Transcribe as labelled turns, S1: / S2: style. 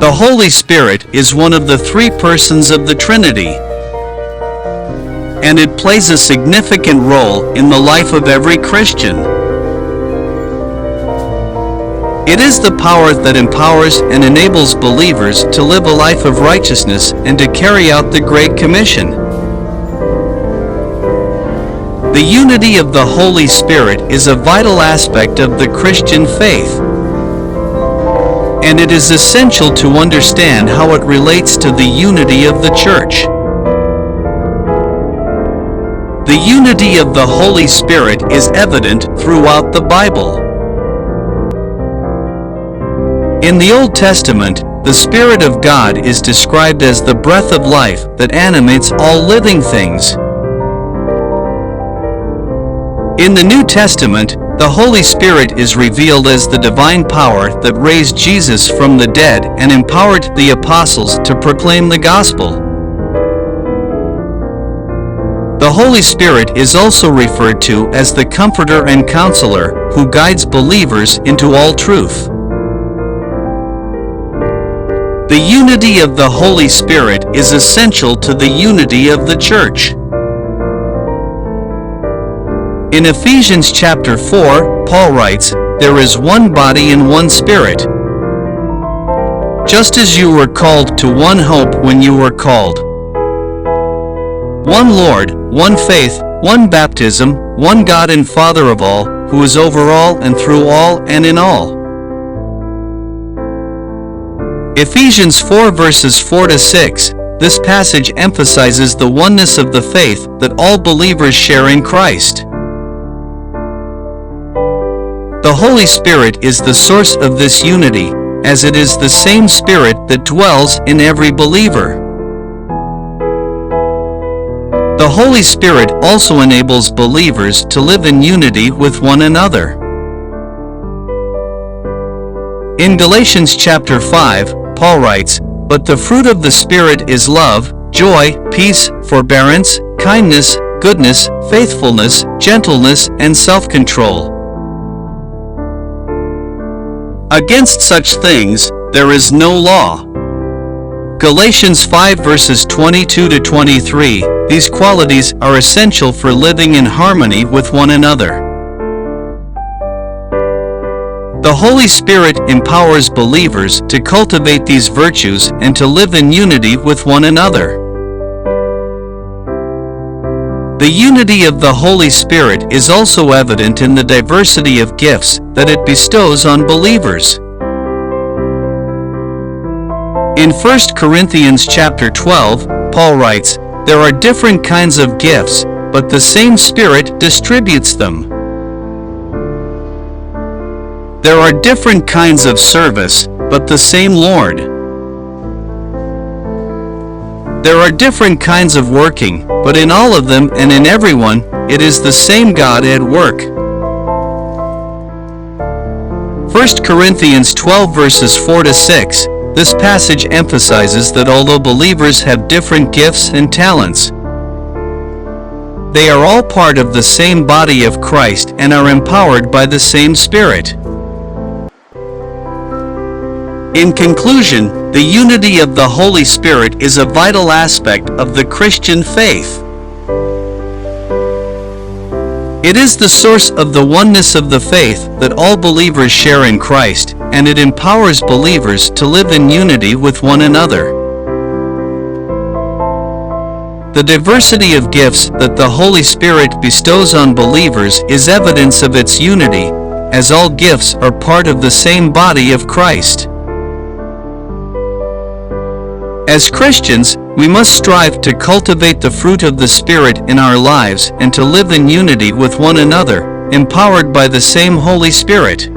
S1: The Holy Spirit is one of the three persons of the Trinity, and it plays a significant role in the life of every Christian. It is the power that empowers and enables believers to live a life of righteousness and to carry out the Great Commission. The unity of the Holy Spirit is a vital aspect of the Christian faith, and it is essential to understand how it relates to the unity of the Church. The unity of the Holy Spirit is evident throughout the Bible. In the Old Testament, the Spirit of God is described as the breath of life that animates all living things. In the New Testament, the Holy Spirit is revealed as the divine power that raised Jesus from the dead and empowered the apostles to proclaim the gospel. The Holy Spirit is also referred to as the Comforter and Counselor, who guides believers into all truth. The unity of the Holy Spirit is essential to the unity of the Church. In Ephesians chapter 4, Paul writes, "There is one body and one Spirit, just as you were called to one hope when you were called. One Lord, one faith, one baptism, one God and Father of all, who is over all and through all and in all." Ephesians 4 verses 4 to 6, this passage emphasizes the oneness of the faith that all believers share in Christ. The Holy Spirit is the source of this unity, as it is the same Spirit that dwells in every believer. The Holy Spirit also enables believers to live in unity with one another. In Galatians chapter 5, Paul writes, "But the fruit of the Spirit is love, joy, peace, forbearance, kindness, goodness, faithfulness, gentleness, and self-control. Against such things there is no law." Galatians 5 verses 22 to 23, these qualities are essential for living in harmony with one another. The Holy Spirit empowers believers to cultivate these virtues and to live in unity with one another. The unity of the Holy Spirit is also evident in the diversity of gifts that it bestows on believers. In 1 Corinthians chapter 12, Paul writes, "There are different kinds of gifts, but the same Spirit distributes them. There are different kinds of service, but the same Lord. There are different kinds of working, but in all of them and in everyone, it is the same God at work." 1 Corinthians 12 verses 4 to 6, this passage emphasizes that although believers have different gifts and talents, they are all part of the same body of Christ and are empowered by the same Spirit. In conclusion, the unity of the Holy Spirit is a vital aspect of the Christian faith. It is the source of the oneness of the faith that all believers share in Christ, and it empowers believers to live in unity with one another. The diversity of gifts that the Holy Spirit bestows on believers is evidence of its unity, as all gifts are part of the same body of Christ. As Christians, we must strive to cultivate the fruit of the Spirit in our lives and to live in unity with one another, empowered by the same Holy Spirit.